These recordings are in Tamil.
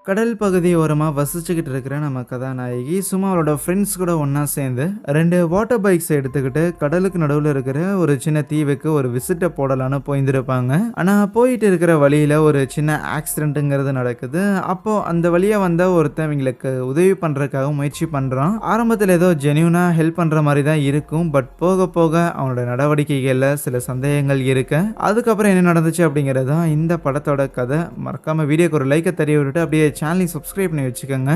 கடல் பகுதி ஓரமா வசிச்சுக்கிட்டு இருக்கிற நம்ம கதாநாயகி சும்மா அவளோட ஃப்ரெண்ட்ஸ் கூட ஒண்ணா சேர்ந்து 2 வாட்டர் பைக்ஸ் எடுத்துக்கிட்டு கடலுக்கு நடுவுல இருக்கிற ஒரு சின்ன தீவுக்கு ஒரு விசிட்ட போடலான்னு போயிருந்திருப்பாங்க. ஆனா போயிட்டு இருக்கிற வழியில ஒரு சின்ன ஆக்சிடென்ட்ங்கிறது நடக்குது. அப்போ அந்த வழியா வந்த ஒருத்தன் இவங்களுக்கு உதவி பண்றதுக்காக முயற்சி பண்றான். ஆரம்பத்துல ஏதோ ஜென்யூனா ஹெல்ப் பண்ற மாதிரி தான் இருக்கும். பட் போக போக அவனோட நடவடிக்கைகள்ல சில சந்தேகங்கள் இருக்கு. அதுக்கப்புறம் என்ன நடந்துச்சு அப்படிங்கிறது தான் இந்த படத்தோட கதை. மறக்காம வீடியோக்கு ஒரு லைக்கை தெரிய விட்டுட்டு அப்படியே சேனலையும் சப்ஸ்கிரைப் பண்ணி வச்சுக்கோங்க.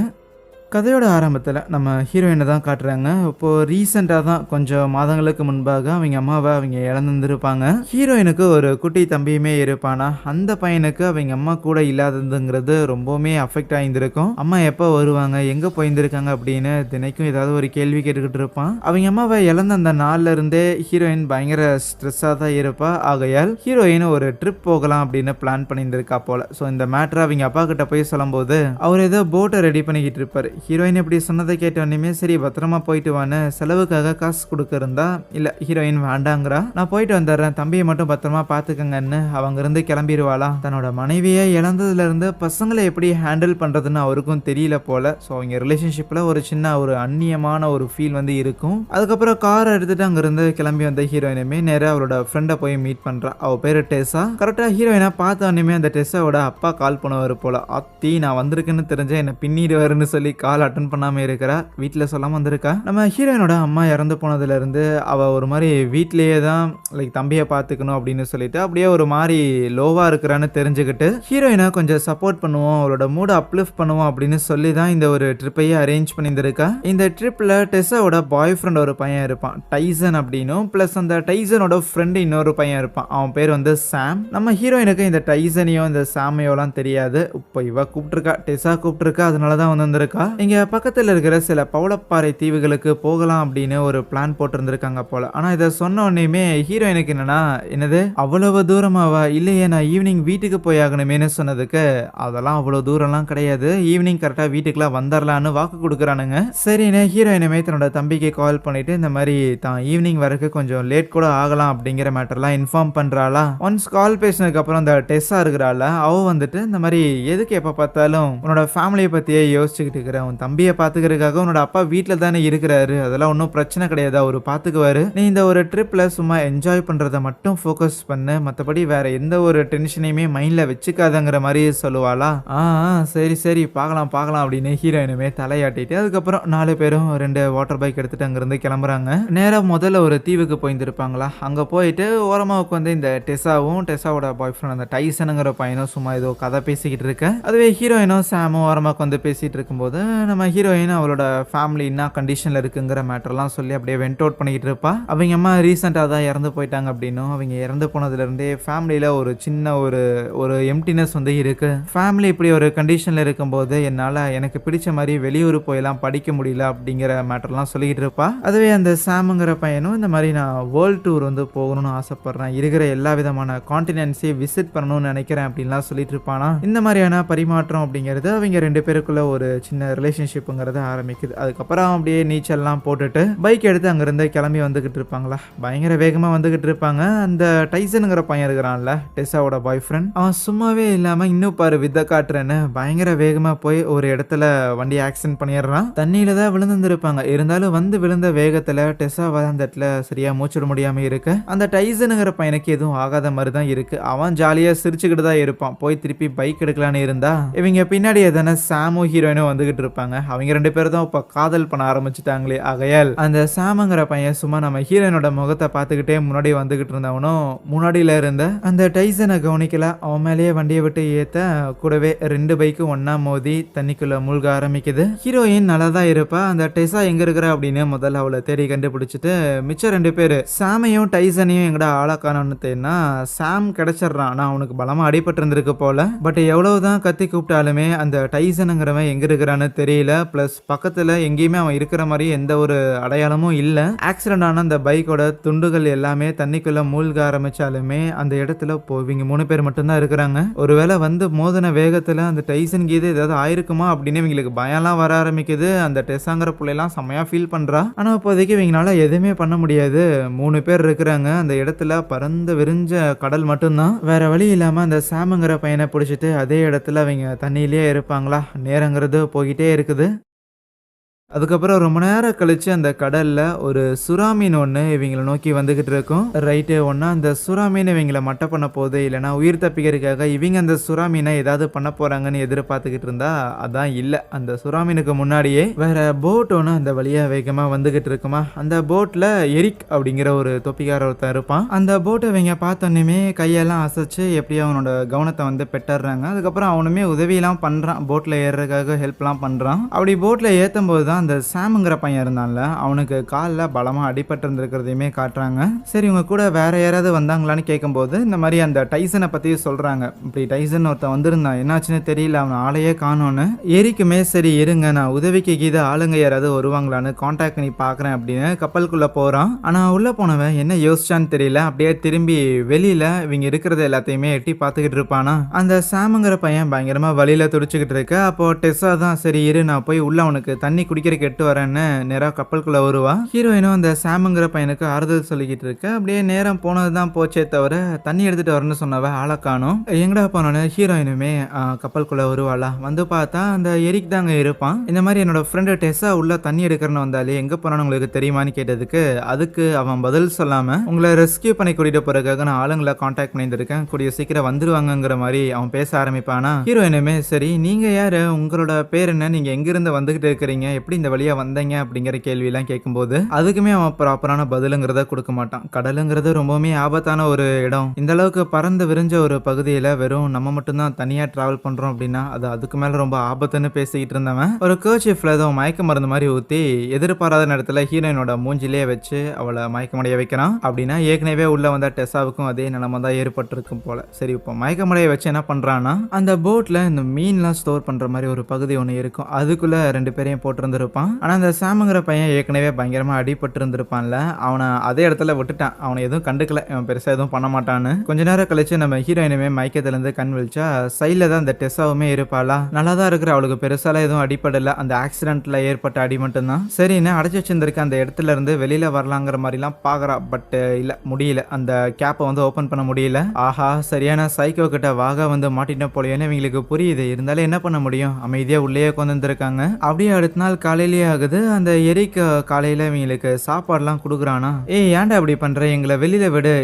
கதையோட ஆரம்பத்தில் நம்ம ஹீரோயினை தான் காட்டுறாங்க. இப்போது ரீசெண்டாக தான் கொஞ்சம் மாதங்களுக்கு முன்பாக அவங்க அம்மாவை அவங்க இழந்துருப்பாங்க. ஹீரோயினுக்கு ஒரு குட்டி தம்பியுமே இருப்பானா, அந்த பையனுக்கு அவங்க அம்மா கூட இல்லாததுங்கிறது ரொம்பவுமே அஃபெக்ட் ஆகியிருந்திருக்கும். அம்மா எப்போ வருவாங்க, எங்கே போயிருந்திருக்காங்க அப்படின்னு தினைக்கும் ஏதாவது ஒரு கேள்வி கேட்டுக்கிட்டு இருப்பான். அவங்க அம்மாவை இழந்த அந்த நாள்ல இருந்தே ஹீரோயின் பயங்கர ஸ்ட்ரெஸ்ஸாக தான் இருப்பா. ஆகையால் ஹீரோயின் ஒரு ட்ரிப் போகலாம் அப்படின்னு பிளான் பண்ணியிருந்திருக்கா போல. ஸோ இந்த மேட்ரை அவங்க அப்பா கிட்ட போய் சொல்லும்போது அவர் ஏதோ போட்டை ரெடி பண்ணிக்கிட்டு இருப்பார். ஹீரோயின் இப்படி சொன்னதை கேட்டோன்னே சரி பத்திரமா போயிட்டு வான்னு செலவுக்காக காசு கொடுக்க இருந்தா, இல்லை ஹீரோயின் வேண்டாங்கிறா. நான் போயிட்டு வந்துடுறேன், தம்பியை மட்டும் பத்திரமா பார்த்துக்கங்கன்னு அவங்க இருந்து கிளம்பிடுவாளா. தன்னோட மனைவியை இழந்ததுல இருந்து பசங்களை எப்படி ஹேண்டில் பண்றதுன்னு அவருக்கும் தெரியல போல. ஸோ அவங்க ரிலேஷன்ஷிப்ல ஒரு சின்ன ஒரு அந்நியமான ஒரு ஃபீல் வந்து இருக்கும். அதுக்கப்புறம் காரை எடுத்துட்டு அங்கிருந்து கிளம்பி வந்த ஹீரோயினுமே நேராக அவளோட ஃப்ரெண்டை போய் மீட் பண்றா. அவ பேரு டெஸா. கரெக்டா ஹீரோயினை பார்த்தோன்னே அந்த டெஸாவோட அப்பா கால் பண்ணுவார் போல. அத்தி நான் வந்திருக்குன்னு தெரிஞ்ச என்ன பின்னிடுவாருன்னு சொல்லி கால் அட்டன் பண்ணாம இருக்கிறா. வீட்டில் சொல்லாம வந்திருக்கா. நம்ம ஹீரோயினோட அம்மா இறந்து போனதுல இருந்து அவ ஒரு மாதிரி வீட்லயே தான் லைக் தம்பியை பார்த்துக்கணும் அப்படின்னு சொல்லிட்டு அப்படியே ஒரு மாதிரி லோவா இருக்கிறான்னு தெரிஞ்சுக்கிட்டு ஹீரோயினை கொஞ்சம் சப்போர்ட் பண்ணுவோம், அவளோட மூட அப்லிஃப்ட் பண்ணுவோம் அப்படின்னு சொல்லி தான் இந்த ஒரு ட்ரிப்பையே அரேஞ்ச் பண்ணியிருந்திருக்கா. இந்த ட்ரிப்ல டெஸாவோட பாய் ஃப்ரெண்ட் ஒரு பையன் இருப்பான், டைசன் அப்படின்னும். பிளஸ் அந்த டைசனோட ஃப்ரெண்டு இன்னொரு பையன் இருப்பான், அவன் பேர் வந்து சாம். நம்ம ஹீரோயினுக்கு இந்த டைசனையோ இந்த சாமையோலாம் தெரியாது. இப்போ இவ கூப்பிட்டுருக்கா, டெஸா கூப்பிட்டுருக்கா, அதனால தான் வந்திருக்கா. இங்க பக்கத்தில் இருக்கிற சில பவளப்பாறை தீவுகளுக்கு போகலாம் அப்படின்னு ஒரு பிளான் போட்டிருந்திருக்காங்க போல. ஆனா இதை சொன்ன உடனேயுமே ஹீரோயினுக்கு என்னது அவ்வளவு தூரமாவா, இல்லையே நான் ஈவினிங் வீட்டுக்கு போய் ஆகணுமேனு சொன்னதுக்கு அதெல்லாம் அவ்வளவு தூரம்லாம் கிடையாது, ஈவினிங் கரெக்டா வீட்டுக்குலாம் வந்துடலான்னு வாக்கு கொடுக்குறானுங்க. சரின்னு ஹீரோயினுமே தன்னோட தம்பிக்கு கால் பண்ணிட்டு இந்த மாதிரி தான் ஈவினிங் வரைக்கும் கொஞ்சம் லேட் கூட ஆகலாம் அப்படிங்கிற மேட்டர்லாம் இன்ஃபார்ம் பண்றாளா. ஒன்ஸ் கால் பேசினதுக்கு அப்புறம் அந்த டெஸ்ஸா இருக்கிறாள், அவ வந்துட்டு இந்த மாதிரி எதுக்கு எப்ப பார்த்தாலும் உன்னோட ஃபேமிலியை பத்தியே யோசிச்சுக்கிட்டு இருக்கிற, உன் தம்பியை பார்த்துக்கிறதுக்காக உன்னோட அப்பா வீட்டில் தானே இருக்கிறாரு, அதெல்லாம் ஒன்றும் பிரச்சனை கிடையாது, அவர் பார்த்துக்குவாரு, நீ இந்த ஒரு ட்ரிப்பில் சும்மா என்ஜாய் பண்ணுறதை மட்டும் ஃபோக்கஸ் பண்ணு, மற்றபடி வேற எந்த ஒரு டென்ஷனையுமே மைண்டில் வச்சுக்காதங்கிற மாதிரி சொல்லுவாளா. சரி சரி பார்க்கலாம் பார்க்கலாம் அப்படின்னு ஹீரோயினுமே தலையாட்டிட்டு அதுக்கப்புறம் 4 பேரும் 2 வாட்டர் பைக் எடுத்துட்டு அங்கேருந்து கிளம்புறாங்க. நேராக முதல்ல ஒரு தீவுக்கு போயிருந்திருப்பாங்களா. அங்கே போயிட்டு ஓரமாக உட்காந்து இந்த டெஸாவும் டெஸாவோட பாய் ஃப்ரெண்ட் அந்த டைசனுங்கிற பையனும் சும்மா ஏதோ கதை பேசிக்கிட்டு இருக்க. அதுவே ஹீரோயினும் சாமும் ஓரமாக வந்து பேசிகிட்டு இருக்கும்போது நம்ம ஹீரோயின் அவளோட ஃபேமிலி என்ன கண்டிஷனில் இருக்குங்கிற மேட்டர்லாம் சொல்லி அப்படியே வெண்ட் அவுட் பண்ணிக்கிட்டு இருப்பா. அவங்க அம்மா ரீசெண்டாக தான் இறந்து போயிட்டாங்க அப்படின்னும், அவங்க இறந்து போனதுலேருந்தே ஃபேமிலியில் ஒரு சின்ன ஒரு எம்டினஸ் வந்து இருக்கு. ஃபேமிலி இப்படி ஒரு கண்டிஷனில் இருக்கும்போது என்னால் எனக்கு பிடிச்ச மாதிரி வெளியூர் போயெல்லாம் படிக்க முடியல அப்படிங்கிற மேட்டர்லாம் சொல்லிக்கிட்டு இருப்பா. அதுவே அந்த சாமுங்கிற பையனும் இந்த மாதிரி நான் வேர்ல்டு டூர் வந்து போகணும்னு ஆசைப்படுறேன், இருக்கிற எல்லா விதமான கான்டினென்ட்ஸையும் விசிட் பண்ணணும்னு நினைக்கிறேன் அப்படின்லாம் சொல்லிட்டு இருப்பானா. இந்த மாதிரியான பரிமாற்றம் அப்படிங்கிறது அவங்க 2 பேருக்குள்ள ஒரு சின்ன ரிலேஷன்ஷிப்புங்கிறது ஆரம்பிக்குது. அதுக்கப்புறம் அப்படியே நீச்சல்லாம் போட்டுட்டு பைக் எடுத்து அங்கிருந்து கிளம்பி வந்துகிட்டு இருப்பாங்களா. பயங்கர வேகமா வந்துகிட்டு இருப்பாங்க. அந்த டைசனுங்கிற பையன் இருக்கிறான்ல, டெஸாவோட பாய் ஃப்ரெண்ட், அவன் சும்மாவே இல்லாம இன்னும் பாரு வித்த காட்டுறேன்னு பயங்கர வேகமா போய் ஒரு இடத்துல வண்டி ஆக்சிடென்ட் பண்ணிடுறான். தண்ணியில தான் விழுந்துருப்பாங்க, இருந்தாலும் வந்து விழுந்த வேகத்துல டெஸா அந்த இடத்துல சரியா மூச்சிட முடியாம இருக்கு. அந்த டைசனுங்கிற பையனுக்கு எதுவும் ஆகாத மாதிரி தான் இருக்கு. அவன் ஜாலியா சிரிச்சுக்கிட்டு தான் இருப்பான். போய் திருப்பி பைக் எடுக்கலான்னு இருந்தா இவங்க பின்னாடி எதனா சாமோ ஹீரோயினும் வந்துகிட்டு இருப்பாங்க. அவங்க 2 பேரும் தான் இப்ப காதல் பண்ண ஆரம்பிச்சுட்டாங்களே. ஆகையால் அந்த சாமுங்கிற பையன் சும்மா நம்ம ஹீரோயினோட முகத்தை பார்த்துக்கிட்டே முன்னாடி வந்துகிட்டு இருந்தவனும் முன்னாடியில இருந்த அந்த டைசனை கவனிக்கல. அவன் மேலேயே வண்டியை விட்டு ஏத்த கூடவே 2 பைக்கும் ஒன்னா மோதி தண்ணிக்குள்ள மூழ்க ஆரம்பிக்குது. ஹீரோயின் நல்லா தான் இருப்பா. அந்த டெஸா எங்க இருக்கிற அப்படின்னு முதல்ல அவளை தேடி கண்டுபிடிச்சிட்டு மிச்சம் 2 பேரு சாமையும் டைசனையும் எங்கடா ஆளாக்கானு தேடினா சாம் கிடைச்சிடறான். ஆனா அவனுக்கு பலமா அடிபட்டு இருந்திருக்கு போல. பட் எவ்வளவுதான் கத்தி கூப்பிட்டாலுமே அந்த டைசனுங்கிறவன் எங்க இருக்கிறான்னு தெரியல. பிளஸ் பக்கத்துல எங்கேயுமே அவன் இருக்கிற மாரி எந்த ஒரு அடையாளமும் இல்ல. ஆக்சிடென்ட் ஆன அந்த பைக்கோட துண்டுகள் எல்லாமே தண்ணிக்குள்ள மூழ்க ஆரம்பிச்சாலுமே அந்த இடத்துல இப்போ இவங்க 3 பேர் மட்டும் தான் இருக்கிறாங்க. ஒருவேளை வந்து மோதின வேகத்துல அந்த டைசன் கீது ஏதாவது ஆயிருக்குமா அப்படின்னு இவங்களுக்கு பயம்லாம் வர ஆரம்பிக்குது. அந்த டெஸ்ஸாங்கிற புள்ளைலாம் செம்மையா ஃபீல் பண்றா. ஆனா இப்போதைக்கு இவங்களால எதுவுமே பண்ண முடியாது. 3 பேர் இருக்கிறாங்க. அந்த இடத்துல பரந்து விரிஞ்ச கடல் மட்டும்தான். வேற வழி இல்லாம அந்த சாமுங்கிற பையனை பிடிச்சிட்டு அதே இடத்துல அவங்க தண்ணியிலேயே இருப்பாங்களா? நேரங்கிறது போய்கிட்டே இருக்குது. அதுக்கப்புறம் ரொம்ப நேரம் கழிச்சு அந்த கடல்ல ஒரு சுறா மீன் ஒண்ணு இவங்கள நோக்கி வந்துகிட்டு இருக்கும். ரைட்டு ஒண்ணா அந்த சுறா மீன் இவங்கள மட்டை பண்ண போகுது, இல்லைன்னா உயிர் தப்பிக்கிறதுக்காக இவங்க அந்த சுறா மீனை ஏதாவது பண்ண போறாங்கன்னு எதிர்பார்த்துக்கிட்டு இருந்தா அதான் இல்ல. அந்த சுறா மீனுக்கு முன்னாடியே வேற போட் ஒன்று அந்த வழியா வேகமா வந்துகிட்டு இருக்குமா. அந்த போட்ல எரிக் அப்படிங்கிற ஒரு தொப்பிக்கார ஒருத்தன் இருப்பான். அந்த போட்டை இவங்க பார்த்தோன்னே கையெல்லாம் அசைச்சு எப்படியோ அவனோட கவனத்தை வந்து பெற்றுறாங்க. அதுக்கப்புறம் அவனுமே உதவியெல்லாம் பண்றான், போட்ல ஏறுறதுக்காக ஹெல்ப்லாம் பண்றான். அப்படி போட்ல ஏற்றும் போது தான் அந்த சாமுங்கிற பையன் இருந்தான்ல, அவனுக்கு காலில் பலமா அடிபட்டு இருந்திருக்கிறதையுமே காட்டுறாங்க. சரி இவங்க கூட வேற யாராவது வந்தாங்களான்னு கேட்கும்போது இந்த மாதிரி அந்த டைசனை பத்தி சொல்றாங்க. இப்படி டைசன் ஒருத்தன் வந்திருந்தான், என்னாச்சுன்னு தெரியல, அவன் ஆளையே காணோன்னு. எரிக்குமே சரி இருங்க நான் உதவிக்கு கீது ஆளுங்க யாராவது வருவாங்களான்னு கான்டாக்ட் பண்ணி பாக்குறேன் அப்படின்னு கப்பலுக்குள்ள போறான். ஆனா உள்ள போனவன் என்ன யோசிச்சான்னு தெரியல, அப்படியே திரும்பி வெளியில இவங்க இருக்கிறது எல்லாத்தையுமே எட்டி பார்த்துக்கிட்டு இருப்பானா. அந்த சாமுங்கிற பையன் பயங்கரமா வழியில துடிச்சுக்கிட்டு இருக்க. அப்போ டெஸ்ஸா தான் சரி இரு நான் போய் உள்ள அவனுக்கு தண்ணி குடிக்கிற கெட்டு வரேன்னு நேரா கப்பலுக்குள்ள வருவா. ஹீரோயினும் அந்த சாமுங்கிற பையனுக்கு ஆறுதல் சொல்லிக்கிட்டு இருக்க. அப்படியே நேரம் போனதுதான் போச்சே தவிர தண்ணி எடுத்துட்டு வரணும்னு சொன்னவ ஆளை காணோம். எங்கடா போனோன்னு ஹீரோயினுமே கப்பலுக்குள்ள வருவாளா. வந்து பார்த்தா அந்த எரிக் தாங்க இருப்பான். இந்த மாதிரி என்னோட ஃப்ரெண்டு டெஸ்ஸா உள்ள தண்ணி எடுக்கிறன்னு வந்தாலே எங்க போனான்னு உங்களுக்கு தெரியுமான்னு கேட்டதுக்கு அதுக்கு அவன் பதில் சொல்லாம உங்களை ரெஸ்கியூ பண்ணி கூட்டிட்டு போறதுக்காக நான் ஆளுங்களை கான்டாக்ட் பண்ணியிருக்கேன், கூடிய சீக்கிரம் வந்துருவாங்கங்கிற மாதிரி அவன் பேச ஆரம்பிப்பானா. ஹீரோயினுமே சரி நீங்க யாரு, உங்களோட பேர் என்ன, நீங்க எங்கிருந்து வந்துகிட்டு இருக்கிறீங்க, எப்படி இந்த வழியா வந்தீங்க அப்படிங்கிற கேள்வியெல்லாம் கேட்கும்போது அதுக்குமே அவன் ப்ராப்பரான பதிலுங்கிறத கொடுக்க மாட்டான். கடலுங்கிறது ரொம்பவுமே ஆபத்தான ஒரு இடம். இந்த அளவுக்கு பறந்து விரிஞ்ச ஒரு பகுதியில வெறும் நம்ம மட்டும்தான் தனியா டிராவல் பண்றோம் அப்படின்னா அது அதுக்கு மேல ரொம்ப ஆபத்துன்னு பேசிக்கிட்டு இருந்தவன் ஒரு கர்ச்சீஃப்ல ஏதோ மயக்க மருந்து மாதிரி ஊத்தி எதிர்பாராத நேரத்துல ஹீரோயினோட மூஞ்சிலே வச்சு அவளை மயக்கமடைய வைக்கிறான். அப்படின்னா ஏற்கனவே உள்ள வந்த டெஸ்ஸாவுக்கும் அதே நிலைமை தான் ஏற்பட்டிருக்கும் போல. சரி இப்போ மயக்கமடைய வச்சு என்ன பண்றான்னா அந்த போட்ல இந்த மீன்லாம் ஸ்டோர் பண்ற மாதிரி ஒரு பகுதி ஒன்று இருக்கும், அதுக்குள்ள 2 பேரையும் போட்டிருந்திருப்பான். ஆனா அந்த சாமுங்கிற பையன் ஏற்கனவே பயங்கரமா அடிபட்டு இருந்திருப்பான்ல, அவனை அதே இடத்துல விட்டுட்டான். அவனை எதுவும் கண்டுக்கல, அவன் பெருசா எதுவும் பண்ண மாட்டான்னு. கொஞ்ச நேரம் கழிச்சு நம்ம ஹீரோயினுமே மயக்கத்துல இருந்து கண் விழிச்சா சைட்ல தான் அந்த டெஸ்ஸாவுமே இருப்பாளா. நல்லா தான் இருக்கிற, அவளுக்கு பெருசாலாம் எதுவும் அடிப்படல, அந்த ஆக்சிடென்ட்ல ஏற்பட்ட அடி மட்டும்தான். சரின்னு அடைச்சு வச்சிருந்திருக்க அந்த இடத்துல இருந்து வெளியில வரலாங்கிற மாதிரிலாம் பாக்குறா. பட் இல்ல முடியல, அந்த கேப்பை வந்து ஓபன் பண்ண முடியல. ஆஹா சரியான சைக்கோ கிட்ட வாக வந்து மாட்டின போலன்னு இவங்களுக்கு புரியுது. இருந்தாலும் என்ன பண்ண முடியும், அமைதியா உள்ளே கொண்டு வந்திருக்காங்க. அப்படியே அடுத்த நாள் காலையிலேயே ஆகுது. அந்த எரிக் காலையில இவங்களுக்கு சாப்பாடுலாம் கொடுக்குறானா. ஏய் ஏன்டா அப்படி பண்ற, எங்களை வெளியில விடு,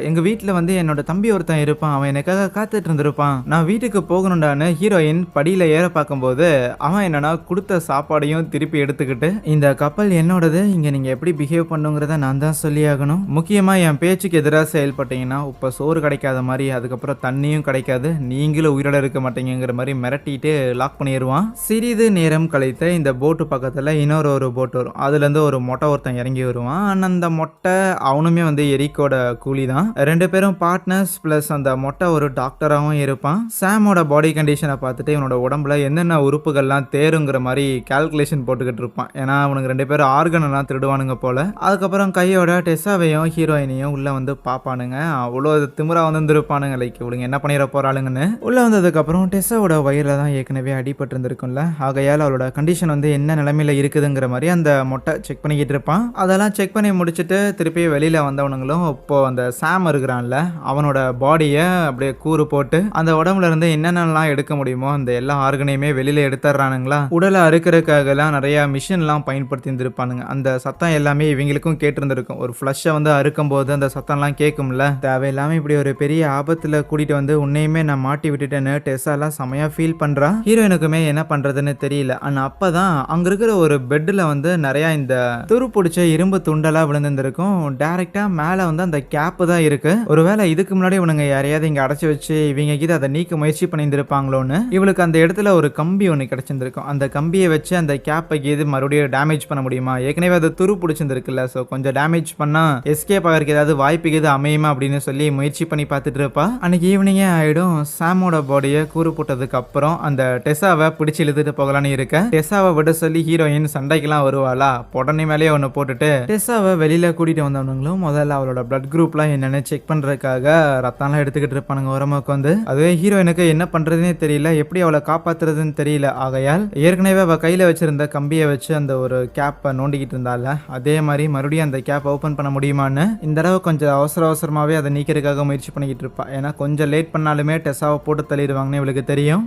எங்க வீட்டுல வந்து என்னோட தம்பி ஒருத்தன் இருப்பான், அவன் எனக்காக காத்துட்டு இருந்திருப்பான், நான் வீட்டுக்கு போகணும்டான்னு ஹீரோயின் படியில ஏற பார்க்கும்போது அவன் என்னன்னா கொடுத்த சாப்பாடையும் திருப்பி எடுத்துக்கிட்டு இந்த கப்பல் என்னோடது, இங்க நீங்க எப்படி பிஹேவ் பண்ணுங்கிறத நான் தான் சொல்லி ஆகணும், முக்கியமா என் பேச்சுக்கு எதிராக செயல்பட்டீங்கன்னா இப்ப சோறு கிடைக்காத மாதிரி அதுக்கப்புறம் தண்ணியும் கிடைக்காது, நீங்களும் உயிரோட இருக்க மாட்டீங்கிற மாதிரி மிரட்டிட்டு லாக் பண்ணிடுவான். சிறிது நேரம் கழித்த இந்த போட்டு பக்கத்துல இன்னொரு போட் வரும், அதுல இருந்து ஒரு மொட்டை ஒருத்தன் இறங்கி வருவான். அந்த மொட்டை அவனுமே வந்து எரிக்கோட கூலி தான். 2 பேரும் பார்ட்னர்ஸ். பிளஸ் அந்த மொட்டை ஒரு டாக்டராகவும் இருப்பான். சாமோட பாடி கண்டிஷனை பார்த்துட்டு இவனோட உடம்புல என்னென்ன உறுப்புகள்லாம் தேருங்கிற மாதிரி கால்குலேஷன் போட்டுக்கிட்டு இருப்பான். ஏன்னா அவனுக்கு 2 பேரும் ஆர்கன் எல்லாம் திருடுவானுங்க போல. அதுக்கப்புறம் கையோட டெஸ்ஸாவையும் ஹீரோயினையும் உள்ள வந்து பாப்பானுங்க. அவ்வளோ திமிரா வந்துருப்பானுங்க, லைக் இவளுங்க என்ன பண்ணிட போறாளுங்கன்னு. உள்ள வந்ததுக்கு அப்புறம் டெஸ்ஸாவோட வயிறுல தான் ஏற்கனவே அடிபட்டு இருந்திருக்கும்ல, ஆகையால் அவளோட கண்டிஷன் வந்து என்ன நிலைமையில இருக்குதுங்கிற மாதிரி அந்த மொட்டை செக் பண்ணிக்கிட்டு இருப்பான். அதெல்லாம் செக் பண்ணி முடிச்சுட்டு திருப்பி வெளியில வந்தவனுங்களும் இப்போ அந்த சாம் இருக்கிறான்ல அவனோட பாடியை அப்படியே கூறு போட்டு அந்த உடம்புல இருந்து என்னென்னலாம் எடுக்க முடியுமோ அந்த எல்லா ஆர்கனையுமே வெளியில எடுத்துறானுங்களா. உடலை அறுக்கிறதுக்காக எல்லாம் நிறைய மிஷின் எல்லாம் பயன்படுத்தி இருந்திருப்பானுங்க. அந்த சத்தம் எல்லாமே இவங்களுக்கும் கேட்டிருந்திருக்கும். ஒரு ஃபிளஷை வந்து அறுக்கும் போது அந்த சத்தம் எல்லாம் கேட்கும்ல. தேவையில்லாம இப்படி ஒரு பெரிய ஆபத்துல கூட்டிட்டு வந்து உன்னையுமே நான் மாட்டி விட்டுட்டேன்னு டெஸ்ஸா எல்லாம் செமையா ஃபீல் பண்றா. ஹீரோயினுக்குமே என்ன பண்றதுன்னு தெரியல. ஆனா அப்பதான் அங்க இருக்கிற ஒரு பெட்ல வந்து நிறைய இந்த துரு பிடிச்ச இரும்பு துண்டெல்லாம் விழுந்திருக்கும். டைரக்டா மேல வந்து அந்த கேப் தான் இருக்கு. ஒருவேளை இதுக்கு முன்னாடி இவனுங்க யாரையாவது இங்க அடைச்சு வச்சு இவங்க கிட்ட அதை நீக்க முயற்சி பண்ணியிருந்திருப்பாங்களோன்னு இவளுக்கு அந்த இடத்துல ஒரு கம்பி ஒன்று கிடைச்சிருந்திருக்கும். அந்த கம்பியை வச்சு அந்த கேப்பை இது மறுபடியும் டேமேஜ் பண்ண முடியுமா, ஏற்கனவே அது துரு பிடிச்சிருந்துருக்குல்ல, ஸோ கொஞ்சம் டேமேஜ் பண்ணா எஸ்கேப் ஆகிறதுக்கு ஏதாவது வாய்ப்பு இது அமையுமா அப்படின்னு சொல்லி முயற்சி பண்ணி பார்த்துட்டு இருப்பா. அன்னைக்கு ஈவினிங்கே ஆயிடும். சாமோட பாடியை கூறு போட்டதுக்கு அப்புறம் அந்த டெசாவை பிடிச்சி இழுத்துட்டு போகலான்னு இருக்க டெசாவை விட சொல்லி ஹீரோயின் சண்டைக்கெல்லாம் வருவாளா, உடனே மேலேயே ஒன்று போட்டுட்டு டெசாவை வெளியில கூட்டிட்டு வந்தவனுங்களும் முதல்ல அவளோட பிளட் குரூப்லாம் என்னன்னு செக் பண்றதுக்காக ரத்தம்லாம் எடுத்துக்கிட்டு இருப்பானுங்க ஓரமாக்கு வந்து. அதுவே ஹீரோயினுக்கு என்ன பண்றதுன்னே தெரியல, எப்படி அவளை காப்பாத்துறதுன்னு தெரியல. ஆகையால் ஏற்கனவே அவ கையில வச்சிருந்த கம்பியை வச்சு அந்த ஒரு கேப்பை நோண்டிக்கிட்டு இருந்தால அதே மாதிரி மறுபடியும் அந்த கேப் ஓபன் பண்ண முடியுமான்னு இந்த தடவை கொஞ்சம் அவசரமாவே அதை நீக்கிறதுக்காக முயற்சி பண்ணிக்கிட்டு இருப்பா. ஏன்னா கொஞ்சம் லேட் பண்ணாலுமே டெசாவை போட்டு தள்ளிடுவாங்கன்னு இவளுக்கு தெரியும்.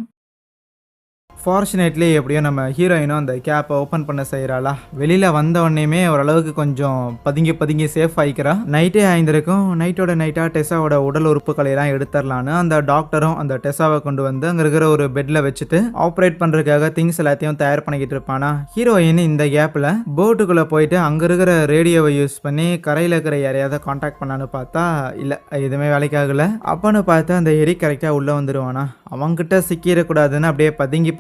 ஃபார்ச்சுனேட்லி எப்படியோ நம்ம ஹீரோயினும் அந்த கேப்பை ஓப்பன் பண்ண செய்கிறாளா. வெளியில் வந்த உடனேயுமே ஓரளவுக்கு கொஞ்சம் பதுங்கி சேஃப் ஆகிக்கிறா. நைட்டே ஆயிருந்திருக்கும். நைட்டோட நைட்டாக டெசாவோட உடல் உறுப்புகளையெல்லாம் எடுத்துடலான்னு அந்த டாக்டரும் அந்த டெசாவை கொண்டு வந்து அங்கே இருக்கிற ஒரு பெட்டில் வச்சுட்டு ஆப்ரேட் பண்ணுறதுக்காக திங்ஸ் எல்லாத்தையும் தயார் பண்ணிக்கிட்டு இருப்பானா. ஹீரோயின் இந்த கேப்பில் போட்டுக்குள்ளே போயிட்டு அங்கே இருக்கிற ரேடியோவை யூஸ் பண்ணி கரையில் இருக்கிற யாரையாவது காண்டாக்ட் பண்ணான்னு பார்த்தா இல்லை, எதுவுமே வேலைக்காகல. அப்போன்னு பார்த்து அந்த எரி கரெக்டாக உள்ளே வந்துடுவானா. அவங்ககிட்ட சிக்கிடக்கூடாதுன்னு அப்படியே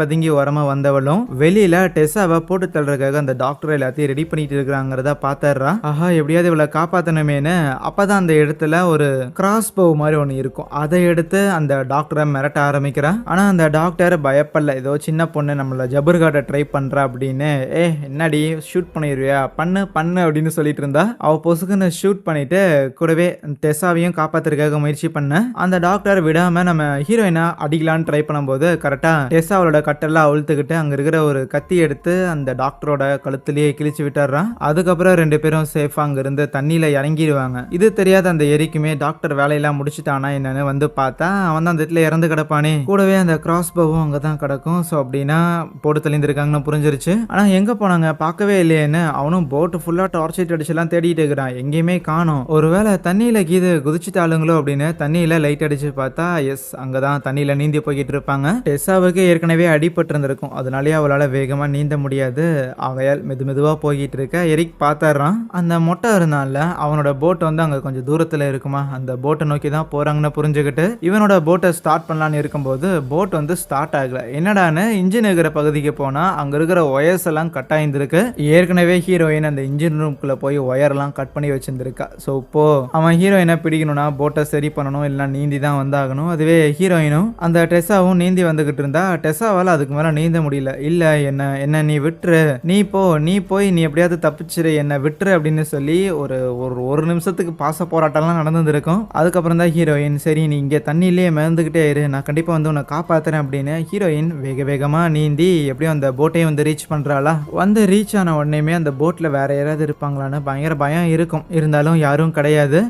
பதுங்கி உரமா வந்தவளும் வெளியில டெசாவை போட்டு தள்ளுறதுக்காக அந்த டாக்டர் எல்லாத்தையும் ரெடி பண்ணிட்டு இருக்கிறாங்கிறத பாத்துறா. ஆஹா, எப்படியாவது இவளை காப்பாத்தணுமேனு அப்பதான் அந்த இடத்துல ஒரு கிராஸ் போ மாதிரி ஒன்று இருக்கும். அதை எடுத்து அந்த டாக்டரை மிரட்ட ஆரம்பிக்கிறா. ஆனா அந்த டாக்டர் பயப்படல. ஏதோ சின்ன பொண்ணு நம்மள ஜபர்காட்ட ட்ரை பண்றா அப்படின்னு, என்னடி ஷூட் பண்ணிடுவியா, பண்ணு அப்படின்னு சொல்லிட்டு இருந்தா. அவ பொசுக்குன்னு ஷூட் பண்ணிட்டு கூடவே டெசாவையும் காப்பாத்துறதுக்காக முயற்சி பண்ண அந்த டாக்டர் விடாம நம்ம ஹீரோயினா அடிக்கலான்னு ட்ரை பண்ணும்போது கரெக்டா டெசாவோட கட்டெல்லாம் அவுழ்த்துக்கிட்டு அங்க இருக்கிற ஒரு கத்தி எடுத்து அந்த டாக்டரோட கழுத்துலயே கிழிச்சு விட்டுறான். அதுக்கப்புறம் ரெண்டு பேரும் சேஃபா அங்க இருந்து தண்ணியில இறங்கிடுவாங்க. இது தெரியாத அந்த எரிக்குமே டாக்டர் வேலையெல்லாம் முடிச்சுட்டானா என்னன்னு வந்து பார்த்தா அவன் தான் அந்த இடத்துல இறந்து கிடப்பானே. கூடவே அந்த கிராஸ் பவும் அங்கதான் கிடக்கும். ஸோ அப்படின்னா போட்டு தெளிந்திருக்காங்கன்னு புரிஞ்சிருச்சு. ஆனா எங்க போனாங்க பார்க்கவே இல்லையேன்னு அவனும் போட்டு ஃபுல்லா டார்ச் அடிச்செல்லாம் தேடிட்டு இருக்கிறான். எங்கேயுமே காணோம். ஒருவேளை தண்ணியில கீது குதிச்சுட்டாளுங்களோ அப்படின்னு தண்ணியில லைட் அடிச்சு பார்த்தா எஸ், அங்கதான் தண்ணியில நீந்தி போய்கிட்டு இருப்பாங்க. டெசாவுக்கு ஏற்கனவே அடிபட்டு இருந்திருக்கும். அதனாலேயே அவளால் வேகமா நீந்த முடியாது. ஆகையால் மெதுவா போய்கிட்டு இருக்க எரிக் பார்த்துறான். அந்த மொட்டை இருந்தால அவனோட போட் வந்து அங்க கொஞ்சம் தூரத்துல இருக்குமா, அந்த போட்டை நோக்கி தான் போறாங்கன்னு புரிஞ்சுக்கிட்டு இவனோட போட்டை ஸ்டார்ட் பண்ணலான்னு இருக்கும்போது போட் வந்து ஸ்டார்ட் ஆகல. என்னடான்னு இன்ஜின் இருக்கிற பகுதிக்கு போனா அங்க இருக்கிற ஒயர்ஸ் எல்லாம் கட் ஆயிருந்திருக்கு. ஏற்கனவே ஹீரோயின் அந்த இன்ஜின் ரூம்குள்ள போய் ஒயர் எல்லாம் கட் பண்ணி வச்சிருந்திருக்கா. ஸோ இப்போ அவன் ஹீரோயினை பிடிக்கணும்னா போட்டை சரி பண்ணணும், இல்லைன்னா நீந்தி தான் வந்தாகணும். அதுவே ஹீரோயினும் அந்த டெசாவும் நீந்தி வந்துகிட்டு இருந்தா டெசாவால் அதுக்கு மேல நீந்த முடியல. இல்ல என்ன நீ விட்டுரு, நீ போய் நீ எப்படியாவது தப்பிச்சிரு, என்ன விட்டுரு அப்படின்னு சொல்லி ஒரு நிமிஷத்துக்கு பாச போராட்டம்லாம் நடந்துருக்கும். அதுக்கப்புறம் தான் ஹீரோயின் சரி நீ இங்கே தண்ணியிலேயே மிதந்துகிட்டே இரு, நான் கண்டிப்பா வந்து உன்னை காப்பாத்துறேன் அப்படின்னு ஹீரோயின் வேகமா நீந்தி எப்படியும் அந்த போட்டையும் வந்து ரீச் பண்றாளா. வந்து ரீச் ஆன உடனேயுமே அந்த போட்ல வேற யாராவது இருப்பாங்களான்னு பயங்கர பயம் இருக்கும். இருந்தாலும் யாரும் கிடையாது.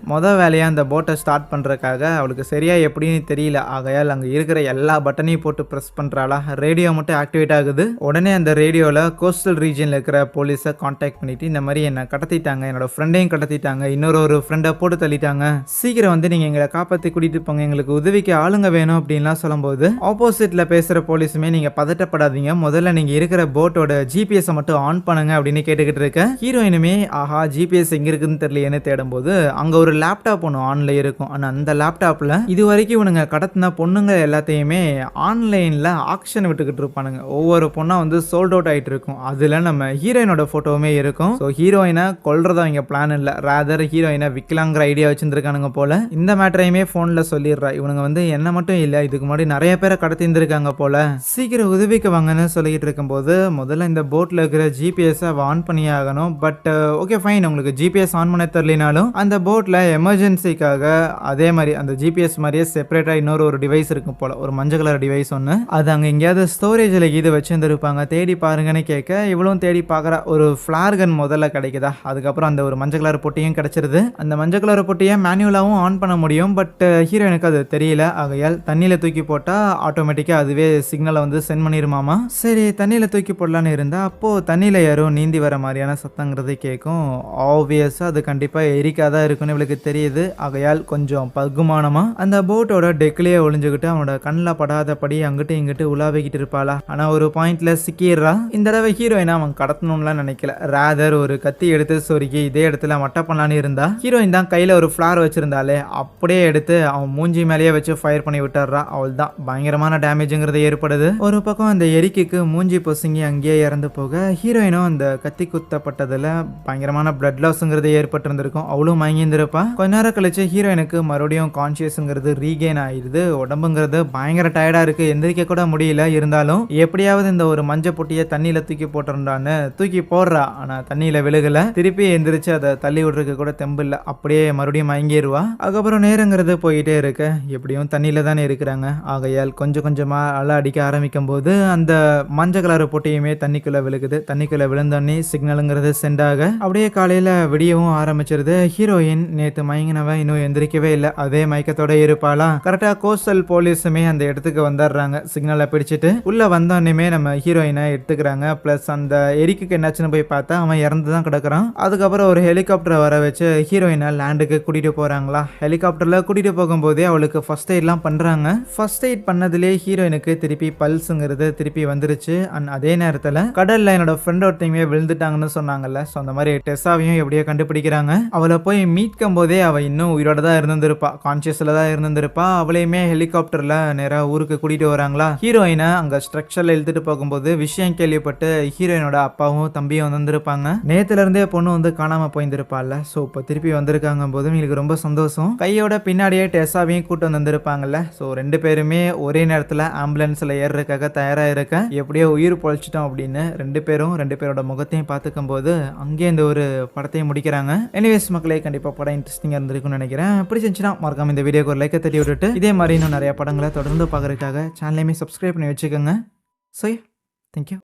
வேலையா அந்த போட்டை ஸ்டார்ட் பண்றதுக்காக அவளுக்கு சரியா எப்படின்னு தெரியல. ஆகையால் அங்க இருக்கிற எல்லா பட்டனையும் போட்டு பிரஸ் பண்றாளா. ரேடியோ மட்டும் ஆக்டிவேட் ஆகுது. உடனே அந்த ரேடியோல கோஸ்டல் ரீஜன்ல இருக்கிற போலீஸை கான்டாக்ட் பண்ணிட்டு இந்த மாதிரி என்ன கடத்திட்டாங்க, என்னோட ஃப்ரெண்டையும் கடத்திட்டாங்க, இன்னொரு ஃப்ரெண்டை போட்டு தள்ளிட்டாங்க, சீக்கிரம் வந்து நீங்க எங்களை காப்பாற்றி கூட்டிட்டு போங்க, எங்களுக்கு உதவிக்கு ஆளுங்க வேணும் அப்படின்லாம் சொல்லும்போது ஆப்போசிட்ல பேசுற போலீஸுமே நீங்க பதட்டப்படாதீங்க, முதல்ல நீங்க இருக்கிற போட்டோட ஜிபிஎஸ் மட்டும் ஆன் பண்ணுங்க அப்படின்னு கேட்டுக்கிட்டு இருக்க. ஹீரோயினுமே ஆஹா ஜிபிஎஸ் எங்க இருக்குன்னு தெரியலையேன்னு தேடும் போது அங்க ஒரு லேப்டாப் ஒன்று ஆன்ல இருக்கும். ஆனா அந்த லேப்டாப்ல இது வரைக்கும் இவனுங்க கடத்தின பொண்ணுங்க எல்லாத்தையுமே ஆன்லைன்ல ஆக்ஷன் விட்டுக்கிட்டு இருப்பானுங்க. ஒவ்வொரு பொண்ணா வந்து சோல்ட் அவுட் ஆயிட்டு இருக்கும். அதுல நம்ம ஹீரோயினோட போட்டோவுமே இருக்கும். ஸோ ஹீரோயினை கொல்றதா இங்க பிளான் இல்ல, ராதர் ஹீரோயினை விக்கலாங்கிற ஐடியா வச்சிருக்கானுங்க போல. இந்த மேட்டரையுமே போன்ல சொல்லிடுறா. இவனுங்க வந்து என்ன மட்டும் இல்ல, இதுக்கு முன்னாடி நிறைய பேரை கடத்தி இருந்திருக்காங்க போல, சீக்கிரம் உதவிக்கு வாங்கன்னு சொல்லிட்டு இருக்கும்போது முதல்ல இந்த போட்ல இருக்கிற ஜிபிஎஸ் ஆன் பண்ணி ஆகணும். பட் ஓகே ஃபைன், உங்களுக்கு ஜிபிஎஸ் ஆன் பண்ண தெரியலனாலும் அந்த போட்ல எமர்ஜென்சிக்காக அதே மாதிரி அந்த ஜிபிஎஸ் மாதிரியே செப்பரேட்டா இன்னொரு டிவைஸ் இருக்கும் போல, ஒரு மஞ்சள் கலர் டிவைஸ் ஒன்று. அது அங்க எங்கேயாவது ஸ்டோரேஜ்ல இது வச்சிருந்திருப்பாங்க, தேடி பாருங்கன்னு கேட்க இவ்வளவும் தேடி பார்க்குற ஒரு ஃபிளார் கன் முதல்ல கிடைக்குதா. அதுக்கப்புறம் அந்த ஒரு மஞ்சள் கலர் பொட்டியும் கிடைச்சிருது. அந்த மஞ்சள் கலர் பொட்டியை மேனுவலாவும் ஆன் பண்ண முடியும். பட் ஹீரோயினுக்கு அது தெரியல. ஆகையால் தண்ணியில தூக்கி போட்டா ஆட்டோமேட்டிக்கா அதுவே சிக்னலை வந்து சென்ட் பண்ணிருமாமா. சரி தண்ணியில தூக்கி போடலான்னு இருந்தா அப்போ தண்ணியில யாரோ நீந்தி வர மாதிரியான சத்தங்கிறது கேட்கும். ஆப்வியஸா அது கண்டிப்பா எரிக்காதான் இருக்குன்னு இவளுக்கு தெரியுது. ஆகையால் கொஞ்சம் பகுமானமா அந்த போட்டோட டெக்லயே ஒளிஞ்சுக்கிட்டு அவனோட கண்ணில் படாதபடி அங்கிட்டு இங்கிட்டு உலாவிக்கிட்டு தேடிட்டு இருப்பாளா. ஆனா ஒரு பாயிண்ட்ல சிக்கிடுறா. இந்த தடவை ஹீரோயினா அவன் கடத்தணும்லாம் நினைக்கல. ராதர் ஒரு கத்தி எடுத்து சொருகி இதே இடத்துல மட்டை பண்ணலான்னு இருந்தா. ஹீரோயின் தான் கையில ஒரு ஃபிளார் வச்சிருந்தாலே அப்படியே எடுத்து அவன் மூஞ்சி மேலேயே வச்சு ஃபயர் பண்ணி விட்டுறா. அவள் தான் பயங்கரமான டேமேஜ்ங்கிறது ஏற்படுது. ஒரு பக்கம் அந்த எரிக்கு மூஞ்சி பொசுங்கி அங்கேயே இறந்து போக ஹீரோயினும் அந்த கத்தி குத்தப்பட்டதுல பயங்கரமான பிளட் லாஸ்ங்கிறது ஏற்பட்டு இருந்திருக்கும். அவளும் மயங்கியிருந்திருப்பா. கொஞ்ச நேரம் கழிச்சு ஹீரோயினுக்கு மறுபடியும் கான்சியஸ்ங்கிறது ரீகெயின் ஆயிடுது. உடம்புங்கிறது பயங்கர டயர்டா இருக்கு, எந்திரிக்க கூட முடியல. இருந்தாலும் எப்படியாவது இந்த ஒரு மஞ்ச பொட்டியை தண்ணியில தூக்கி போட்டுறான்னு தூக்கி போடுறா. ஆனா தண்ணியில விழுகல. திருப்பி எந்திரிச்சு அதை தள்ளி விடுறதுக்கு கூட தெம்பு இல்ல. அப்படியே மறுபடியும் மயங்கிடுவா. அதுக்கப்புறம் நேரங்கிறது போயிட்டே இருக்கு. எப்படியும் தண்ணியில தானே இருக்கிறாங்க. ஆகையால் கொஞ்சம் கொஞ்சமா அலை அடிக்க ஆரம்பிக்கும் போது அந்த மஞ்சள் கலர் பொட்டியுமே தண்ணிக்குள்ள விழுகுது. தண்ணிக்குள்ள விழுந்தோடனே சிக்னலுங்கிறது சென்ட் ஆக அப்படியே காலையில விடியவும் ஆரம்பிச்சிருது. ஹீரோயின் நேத்து மயங்கினவ இன்னும் எந்திரிக்கவே இல்லை. அதே மயக்கத்தோட இருப்பாளா. கரெக்டா கோஸ்டல் போலீஸுமே அந்த இடத்துக்கு வந்துடுறாங்க. சிக்னலை பிடிச்சிட்டு உள்ள வந்தோடனே நம்ம ஹீரோயினை எடுத்துக்கிறாங்க. பிளஸ் அந்த எரிக்கு என்னாச்சுன்னு போய் பார்த்தா அவன் இறந்து தான் கிடக்குறான். அதுக்கப்புறம் ஒரு ஹெலிகாப்டரை வர வச்சு ஹீரோயினை லேண்டுக்கு கூட்டிட்டு போறாங்களா. ஹெலிகாப்டர்ல கூட்டிட்டு போகும்போதே அவளுக்கு ஃபர்ஸ்ட் எய்ட்லாம் பண்றாங்க. ஃபர்ஸ்ட் எய்ட் பண்ணதுலேயே ஹீரோயினுக்கு திருப்பி பல்ஸுங்கிறது திருப்பி வந்துருச்சு. அண்ட் அதே நேரத்தில் கடல்ல என்னோட ஃப்ரெண்ட் ஒருத்தங்க விழுந்துட்டாங்கன்னு சொன்னாங்கல்ல. ஸோ அந்த மாதிரி டெஸ்ஸாவையும் எப்படியோ கண்டுபிடிக்கிறாங்க. அவளை போய் மீட்கும் போதே அவள் இன்னும் உயிரோட தான் இருந்திருப்பா, கான்சியஸ்ல தான் இருந்திருப்பா. அவளையுமே ஹெலிகாப்டர்ல நேராக ஊருக்கு கூட்டிட்டு வராங்களா. ஹீரோயினை அங்க ஸ்ட்ரக்சர்ல இழுத்துட்டு போகும்போது விஷயம் கேள்விப்பட்டு ஹீரோயினோட அப்பாவும் தம்பியும் வந்திருப்பாங்க. நேத்துல இருந்தே பொண்ணு வந்து காணாம போயிருந்திருப்பாள்ல. ஸோ இப்போ திருப்பி வந்திருக்காங்க போதும் எங்களுக்கு ரொம்ப சந்தோஷம். கையோட பின்னாடியே டெஸ்ஸாவையும் கூட்டு வந்திருப்பாங்கல்ல. ஸோ ரெண்டு பேருமே ஒரே நேரத்தில் ஆம்புலன்ஸ்ல ஏறுறதுக்காக தயாரா இருக்க. எப்படியோ உயிர் பொழைச்சிட்டோம் அப்படின்னு ரெண்டு பேரோட முகத்தையும் பார்த்துக்கும் போது அங்கேயே இந்த ஒரு படத்தையும் முடிக்கிறாங்க. எனிவேஸ் மக்களே, கண்டிப்பா படம் இன்ட்ரெஸ்டிங்கா இருந்திருக்கும்னு நினைக்கிறேன். பிடிச்சிருந்துச்சுன்னா மறக்காம இந்த வீடியோக்கு ஒரு லைக்கை தட்டி விட்டுட்டு இதே மாதிரி இன்னும் நிறைய படங்களை தொடர்ந்து பார்க்கறதுக்காக சேனலையுமே சப்ஸ்கிரைப் பண்ணி வச்சுக்கோங்க. So thank you.